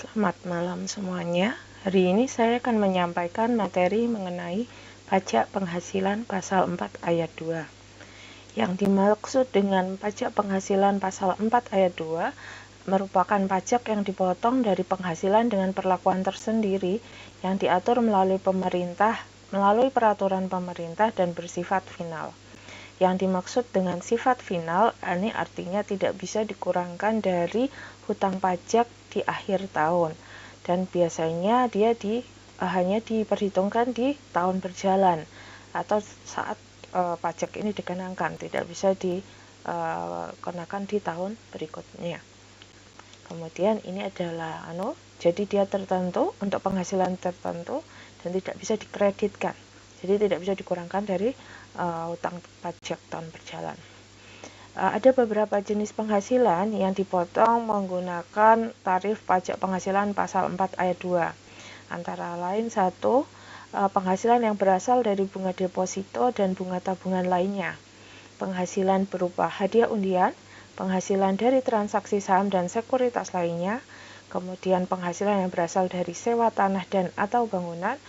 Selamat malam semuanya. Hari ini saya akan menyampaikan materi mengenai pajak penghasilan pasal 4 ayat 2. Yang dimaksud dengan pajak penghasilan pasal 4 ayat 2 merupakan pajak yang dipotong dari penghasilan dengan perlakuan tersendiri yang diatur melalui peraturan pemerintah dan bersifat final. Yang dimaksud dengan sifat final, ini artinya tidak bisa dikurangkan dari hutang pajak di akhir tahun, dan biasanya dia hanya diperhitungkan di tahun berjalan atau saat pajak ini dikenakan, tidak bisa dikenakan di tahun berikutnya. Kemudian ini adalah jadi dia tertentu untuk penghasilan tertentu dan tidak bisa dikreditkan, jadi tidak bisa dikurangkan dari hutang pajak tahun berjalan. Ada beberapa jenis penghasilan yang dipotong menggunakan tarif pajak penghasilan pasal 4 ayat 2. Antara lain 1, penghasilan yang berasal dari bunga deposito dan bunga tabungan lainnya, penghasilan berupa hadiah undian, penghasilan dari transaksi saham dan sekuritas lainnya, kemudian penghasilan yang berasal dari sewa tanah dan atau bangunan,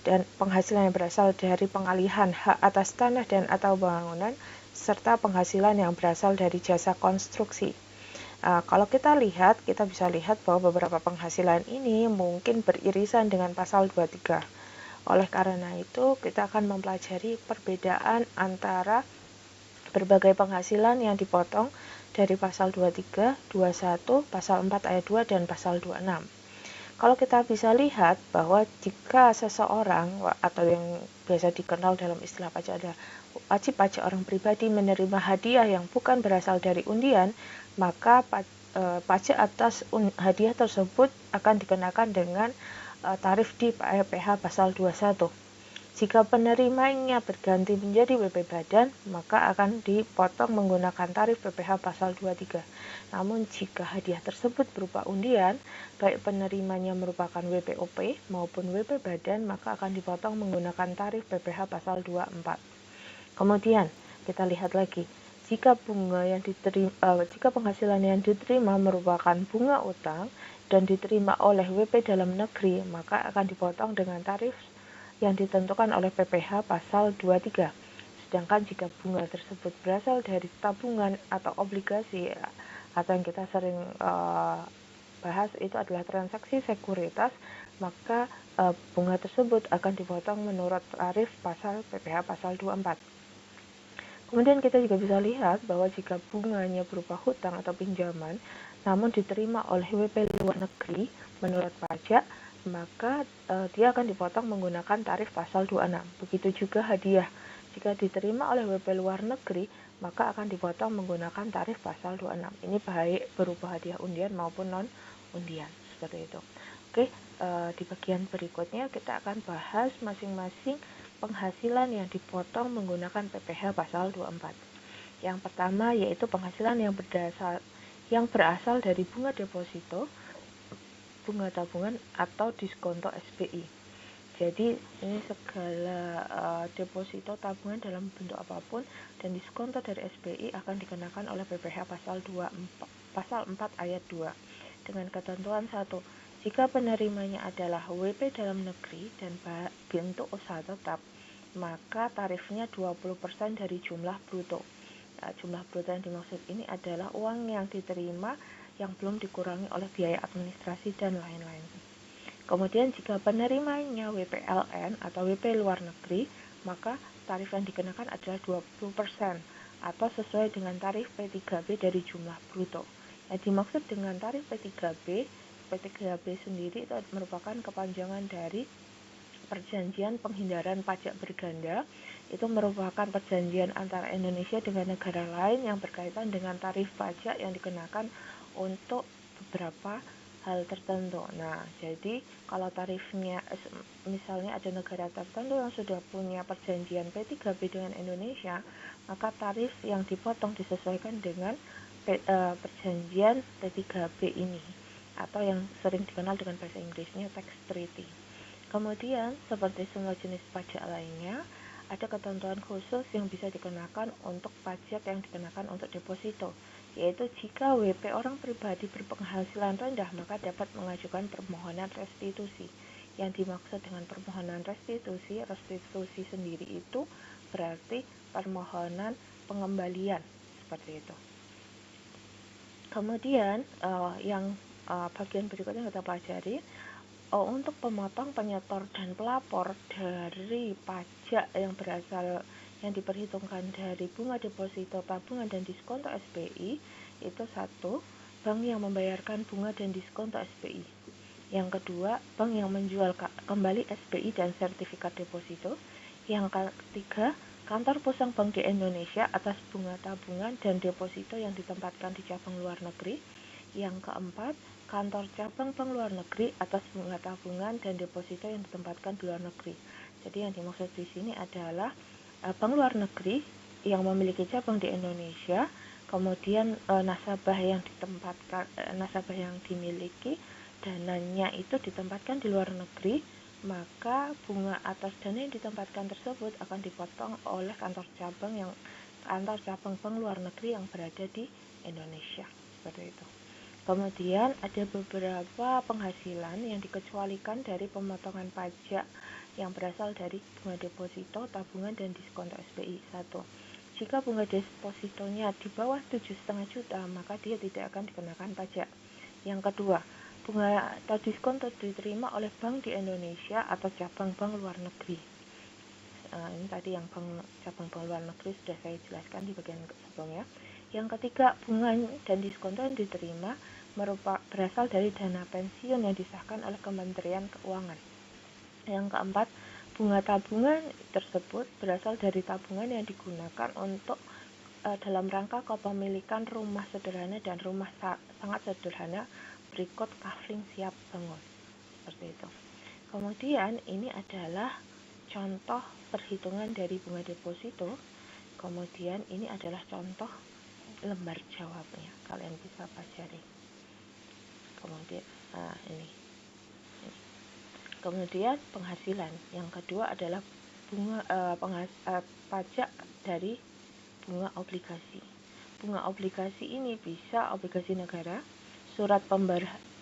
dan penghasilan yang berasal dari pengalihan hak atas tanah dan atau bangunan, serta penghasilan yang berasal dari jasa konstruksi. Kalau kita bisa lihat bahwa beberapa penghasilan ini mungkin beririsan dengan pasal 23. Oleh karena itu, kita akan mempelajari perbedaan antara berbagai penghasilan yang dipotong dari pasal 23, 21, pasal 4 ayat 2, dan pasal 26. Kalau kita bisa lihat bahwa jika seseorang atau yang biasa dikenal dalam istilah pajak adalah wajib pajak orang pribadi menerima hadiah yang bukan berasal dari undian, maka pajak atas hadiah tersebut akan dikenakan dengan tarif di PPh pasal 21. Jika penerimanya berganti menjadi WP Badan, maka akan dipotong menggunakan tarif PPh pasal 23. Namun jika hadiah tersebut berupa undian, baik penerimanya merupakan WPOP maupun WP Badan, maka akan dipotong menggunakan tarif PPh pasal 24. Kemudian kita lihat lagi, jika penghasilan yang diterima merupakan bunga utang dan diterima oleh WP dalam negeri, maka akan dipotong dengan tarif yang ditentukan oleh PPh pasal 23. Sedangkan jika bunga tersebut berasal dari tabungan atau obligasi atau yang kita sering bahas itu adalah transaksi sekuritas, maka bunga tersebut akan dipotong menurut tarif pasal PPh pasal 24. Kemudian kita juga bisa lihat bahwa jika bunganya berupa hutang atau pinjaman namun diterima oleh WP luar negeri menurut pajak, maka dia akan dipotong menggunakan tarif pasal 26. Begitu juga hadiah, jika diterima oleh WP luar negeri, maka akan dipotong menggunakan tarif pasal 26. Ini baik berupa hadiah undian maupun non undian, seperti itu. Oke, di bagian berikutnya kita akan bahas masing-masing penghasilan yang dipotong menggunakan PPh pasal 24. Yang pertama yaitu penghasilan yang berasal dari bunga deposito, bunga tabungan, atau diskonto SBI. Jadi ini segala deposito tabungan dalam bentuk apapun dan diskonto dari SBI akan dikenakan oleh PPh pasal 4 ayat 2 dengan ketentuan 1. Jika penerimanya adalah WP dalam negeri dan bentuk usaha tetap, maka tarifnya 20% dari jumlah bruto. Jumlah bruto yang dimaksud ini adalah uang yang diterima yang belum dikurangi oleh biaya administrasi dan lain-lain. Kemudian jika penerimanya WPLN atau WP luar negeri, maka tarif yang dikenakan adalah 20% atau sesuai dengan tarif P3B dari jumlah bruto. Yang dimaksud dengan tarif P3B sendiri itu merupakan kepanjangan dari perjanjian penghindaran pajak berganda. Itu merupakan perjanjian antara Indonesia dengan negara lain yang berkaitan dengan tarif pajak yang dikenakan untuk beberapa hal tertentu. Nah, jadi kalau tarifnya misalnya ada negara tertentu yang sudah punya perjanjian P3B dengan Indonesia, maka tarif yang dipotong disesuaikan dengan perjanjian P3B ini, atau yang sering dikenal dengan bahasa Inggrisnya tax treaty. Kemudian, seperti semua jenis pajak lainnya, ada ketentuan khusus yang bisa dikenakan untuk pajak yang dikenakan untuk deposito. yaitu jika WP orang pribadi berpenghasilan rendah maka dapat mengajukan permohonan restitusi. Yang dimaksud dengan permohonan restitusi sendiri itu berarti permohonan pengembalian, seperti itu. Kemudian yang bagian berikutnya kita pelajari, untuk pemotong, penyetor, dan pelapor dari pajak yang diperhitungkan dari bunga deposito, tabungan, dan diskonto SBI itu satu, bank yang membayarkan bunga dan diskonto SBI. Yang kedua, bank yang menjual kembali SBI dan sertifikat deposito. Yang ketiga, kantor pusat Bank di Indonesia atas bunga tabungan dan deposito yang ditempatkan di cabang luar negeri. Yang keempat, kantor cabang bank luar negeri atas bunga tabungan dan deposito yang ditempatkan di luar negeri. Jadi yang dimaksud di sini adalah bank luar negeri yang memiliki cabang di Indonesia, kemudian nasabah yang dimiliki dananya itu ditempatkan di luar negeri, maka bunga atas dana yang ditempatkan tersebut akan dipotong oleh kantor cabang bank luar negeri yang berada di Indonesia, seperti itu. Kemudian ada beberapa penghasilan yang dikecualikan dari pemotongan pajak yang berasal dari bunga deposito, tabungan, dan diskonto SBI. 1. Jika bunga depositonya di bawah 7,5 juta, maka dia tidak akan dikenakan pajak. Yang kedua, bunga atau diskonto diterima oleh bank di Indonesia atau cabang bank luar negeri. Ini tadi yang cabang bank luar negeri sudah saya jelaskan di bagian sebelumnya. Yang ketiga, bunga dan diskonto yang diterima berasal dari dana pensiun yang disahkan oleh Kementerian Keuangan. Yang keempat, bunga tabungan tersebut berasal dari tabungan yang digunakan untuk dalam rangka kepemilikan rumah sederhana dan rumah sangat sederhana berikut kafling siap bangun, seperti itu. Kemudian ini adalah contoh perhitungan dari bunga deposito. Kemudian ini adalah contoh lembar jawabnya, kalian bisa pelajari. Kemudian ini. Kemudian penghasilan. Yang kedua adalah pajak dari bunga obligasi. Bunga obligasi ini bisa obligasi negara, surat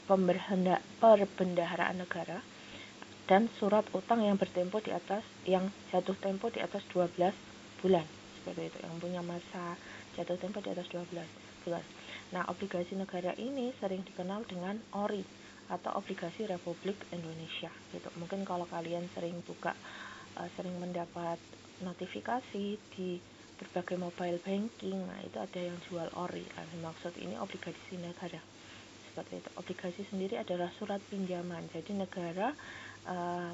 perbendaharaan negara, dan surat utang yang jatuh tempo di atas 12 bulan, seperti itu, yang punya masa jatuh tempo di atas 12 bulan. Nah, obligasi negara ini sering dikenal dengan ORI atau Obligasi Republik Indonesia, gitu. Mungkin kalau kalian sering mendapat notifikasi di berbagai mobile banking, nah itu ada yang jual ORI. Maksud ini obligasi negara, seperti itu. Obligasi sendiri adalah surat pinjaman. Jadi negara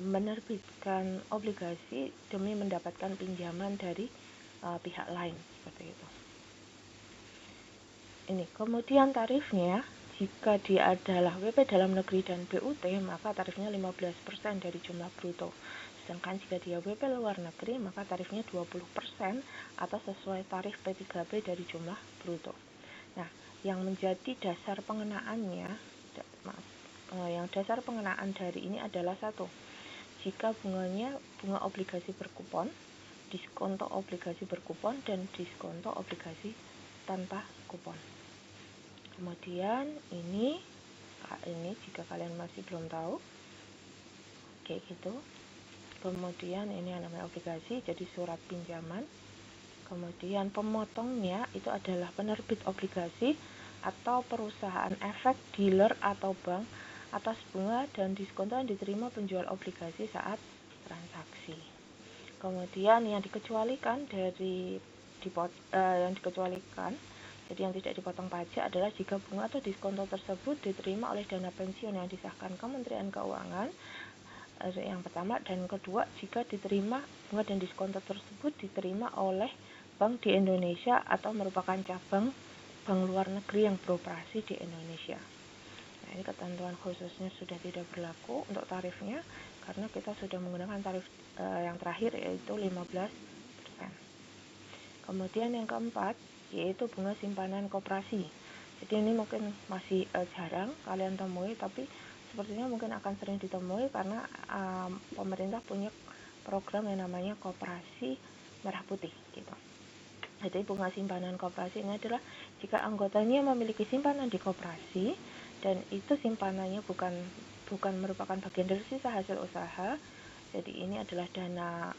menerbitkan obligasi demi mendapatkan pinjaman dari pihak lain, seperti itu. Ini kemudian tarifnya, jika dia adalah WP dalam negeri dan BUT, maka tarifnya 15% dari jumlah bruto. Sedangkan jika dia WP luar negeri, maka tarifnya 20% atau sesuai tarif P3B dari jumlah bruto. Nah, yang menjadi dasar pengenaannya, dasar pengenaan dari ini adalah 1. Jika bunga obligasi berkupon, diskonto obligasi berkupon, dan diskonto obligasi tanpa kupon. Kemudian ini jika kalian masih belum tahu, kayak gitu. Kemudian ini yang namanya obligasi, jadi surat pinjaman. Kemudian pemotongnya itu adalah penerbit obligasi atau perusahaan efek, dealer atau bank atas bunga dan diskonto yang diterima penjual obligasi saat transaksi. Kemudian yang dikecualikan jadi yang tidak dipotong pajak adalah jika bunga atau diskonto tersebut diterima oleh dana pensiun yang disahkan Kementerian Keuangan, yang pertama, dan kedua, jika diterima bunga dan diskonto tersebut diterima oleh bank di Indonesia atau merupakan cabang bank luar negeri yang beroperasi di Indonesia. Nah, ini ketentuan khususnya sudah tidak berlaku untuk tarifnya karena kita sudah menggunakan tarif yang terakhir, yaitu 15%. Kemudian yang keempat, yaitu bunga simpanan koperasi. Jadi ini mungkin masih jarang kalian temui, tapi sepertinya mungkin akan sering ditemui karena pemerintah punya program yang namanya Koperasi Merah Putih, gitu. Jadi bunga simpanan koperasi ini adalah jika anggotanya memiliki simpanan di koperasi dan itu simpanannya bukan merupakan bagian dari sisa hasil usaha. Jadi ini adalah dana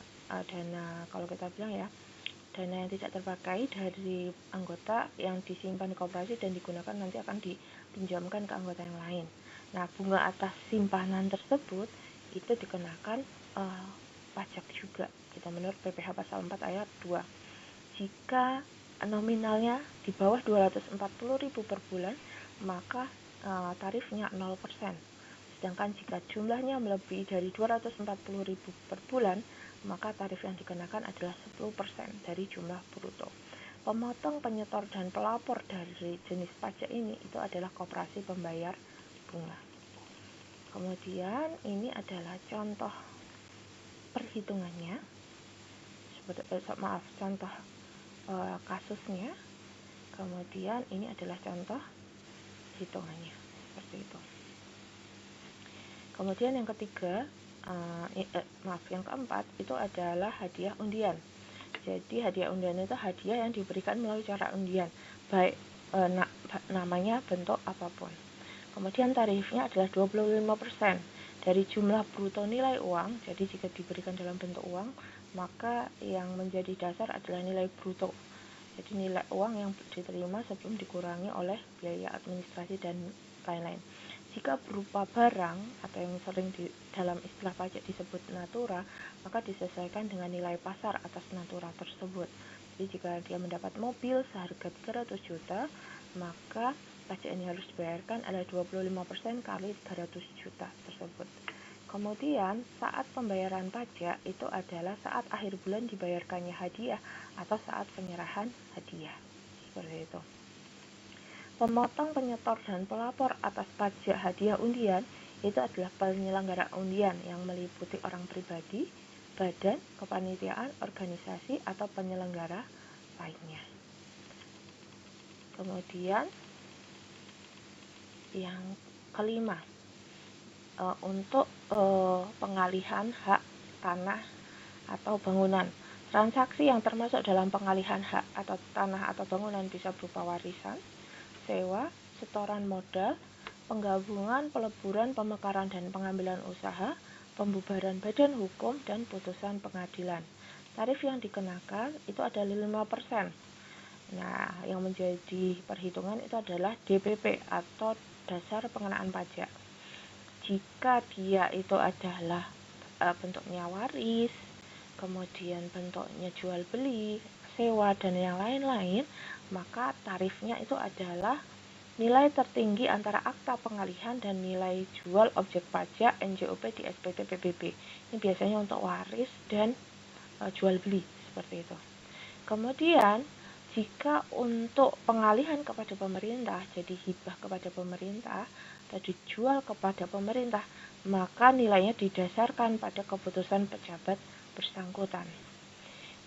kalau kita bilang ya, dana yang tidak terpakai dari anggota yang disimpan di koperasi dan digunakan nanti akan dipinjamkan ke anggota yang lain. Nah, bunga atas simpanan tersebut itu dikenakan pajak juga. Kita menurut PPh pasal 4 ayat 2. Jika nominalnya di bawah 240.000 per bulan, maka tarifnya 0%. Sedangkan jika jumlahnya melebihi dari 240.000 per bulan, maka tarif yang dikenakan adalah 10% dari jumlah bruto. Pemotong, penyetor, dan pelapor dari jenis pajak ini itu adalah koperasi pembayar bunga. Kemudian ini adalah contoh perhitungannya. Contoh kasusnya. Kemudian ini adalah contoh hitungannya, seperti itu. Kemudian yang ketiga, yang keempat itu adalah hadiah undian. Jadi hadiah undian itu hadiah yang diberikan melalui cara undian, baik namanya bentuk apapun. Kemudian tarifnya adalah 25% dari jumlah bruto nilai uang. Jadi jika diberikan dalam bentuk uang, maka yang menjadi dasar adalah nilai bruto. Jadi nilai uang yang diterima sebelum dikurangi oleh biaya administrasi dan lain-lain. Jika berupa barang atau yang sering dalam istilah pajak disebut natura, maka disesuaikan dengan nilai pasar atas natura tersebut. Jadi jika dia mendapat mobil seharga 300 juta, maka pajak ini harus dibayarkan adalah 25% kali 300 juta tersebut. Kemudian saat pembayaran pajak itu adalah saat akhir bulan dibayarkannya hadiah atau saat penyerahan hadiah. Seperti itu. Pemotong, penyetor, dan pelapor atas pajak hadiah undian itu adalah penyelenggara undian yang meliputi orang pribadi, badan, kepanitiaan, organisasi, atau penyelenggara lainnya. Kemudian yang kelima, untuk pengalihan hak tanah atau bangunan. Transaksi yang termasuk dalam pengalihan hak atau tanah atau bangunan bisa berupa warisan, sewa, setoran modal, penggabungan, peleburan, pemekaran dan pengambilan usaha, pembubaran badan hukum, dan putusan pengadilan. Tarif yang dikenakan itu adalah 5%. Nah, yang menjadi perhitungan itu adalah DPP atau dasar pengenaan pajak. Jika dia itu adalah bentuknya waris, kemudian bentuknya jual beli, sewa, dan yang lain-lain, maka tarifnya itu adalah nilai tertinggi antara akta pengalihan dan nilai jual objek pajak NJOP di SPT PBB. Ini biasanya untuk waris dan jual beli, seperti itu. Kemudian jika untuk pengalihan kepada pemerintah, jadi hibah kepada pemerintah atau dijual kepada pemerintah, maka nilainya didasarkan pada keputusan pejabat bersangkutan.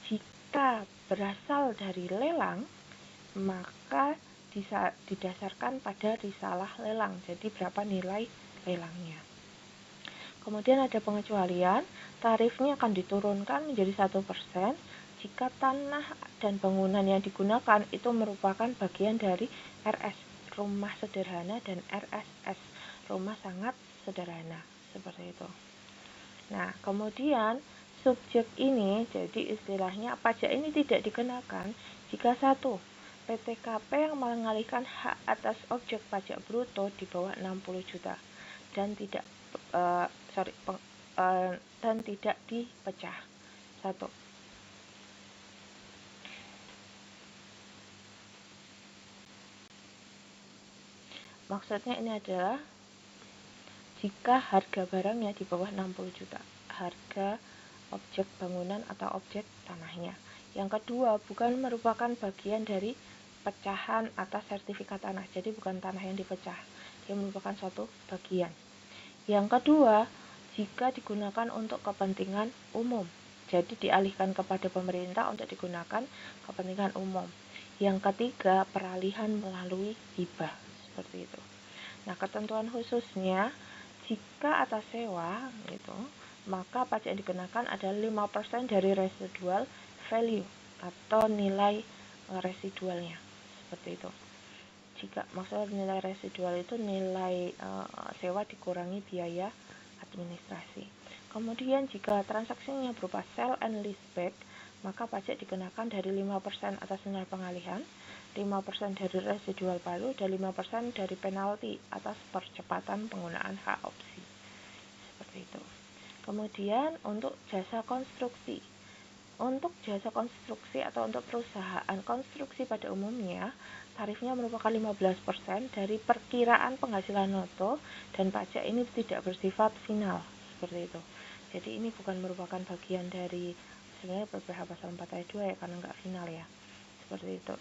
Jika berasal dari lelang, maka didasarkan pada risalah lelang, jadi berapa nilai lelangnya. Kemudian ada pengecualian, tarifnya akan diturunkan menjadi 1% jika tanah dan bangunan yang digunakan itu merupakan bagian dari RS, rumah sederhana, dan RSS, rumah sangat sederhana, seperti itu. Nah, kemudian subjek ini, jadi istilahnya pajak ini tidak dikenakan jika satu, PTKP yang mengalihkan hak atas objek pajak bruto di bawah 60 juta dan tidak dipecah. 1. Maksudnya ini adalah jika harga barangnya di bawah 60 juta, harga objek bangunan atau objek tanahnya. Yang kedua, bukan merupakan bagian dari pecahan atas sertifikat tanah, jadi bukan tanah yang dipecah, dia merupakan suatu bagian. Yang kedua, jika digunakan untuk kepentingan umum, jadi dialihkan kepada pemerintah untuk digunakan kepentingan umum. Yang ketiga, peralihan melalui hibah, seperti itu. Nah, ketentuan khususnya, jika atas sewa, gitu, maka pajak yang dikenakan adalah 5% dari residual value atau nilai residualnya, seperti itu. Jika maksudnya nilai residual itu nilai sewa dikurangi biaya administrasi. Kemudian jika transaksinya berupa sell and leaseback, maka pajak dikenakan dari 5% atas nilai pengalihan, 5% dari residual value, dan 5% dari penalti atas percepatan penggunaan hak opsi. Seperti itu. Kemudian untuk jasa konstruksi. Untuk jasa konstruksi atau untuk perusahaan konstruksi pada umumnya, tarifnya merupakan 15% dari perkiraan penghasilan neto dan pajak ini tidak bersifat final, seperti itu. Jadi ini bukan merupakan bagian dari sebenarnya PPh pasal 4 ayat 2 ya, karena nggak final ya. Seperti itu.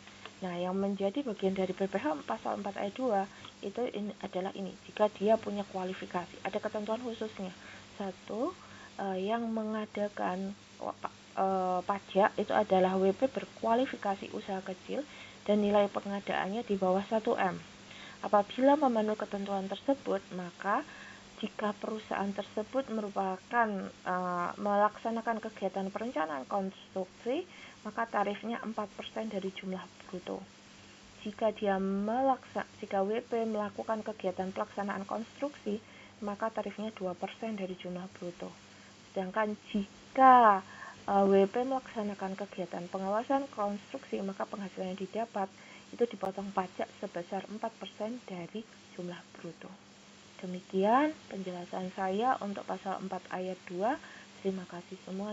Nah, yang menjadi bagian dari PPh pasal 4 ayat 2 itu adalah ini, jika dia punya kualifikasi, ada ketentuan khususnya. Satu, yang mengadakan pajak itu adalah WP berkualifikasi usaha kecil dan nilai pengadaannya di bawah 1M. Apabila memenuhi ketentuan tersebut, maka jika perusahaan tersebut merupakan melaksanakan kegiatan perencanaan konstruksi, maka tarifnya 4% dari jumlah bruto. Jika WP melakukan kegiatan pelaksanaan konstruksi, maka tarifnya 2% dari jumlah bruto. Sedangkan jika WP melaksanakan kegiatan pengawasan konstruksi, maka penghasilan yang didapat itu dipotong pajak sebesar 4% dari jumlah bruto. Demikian penjelasan saya untuk pasal 4 ayat 2. Terima kasih semua.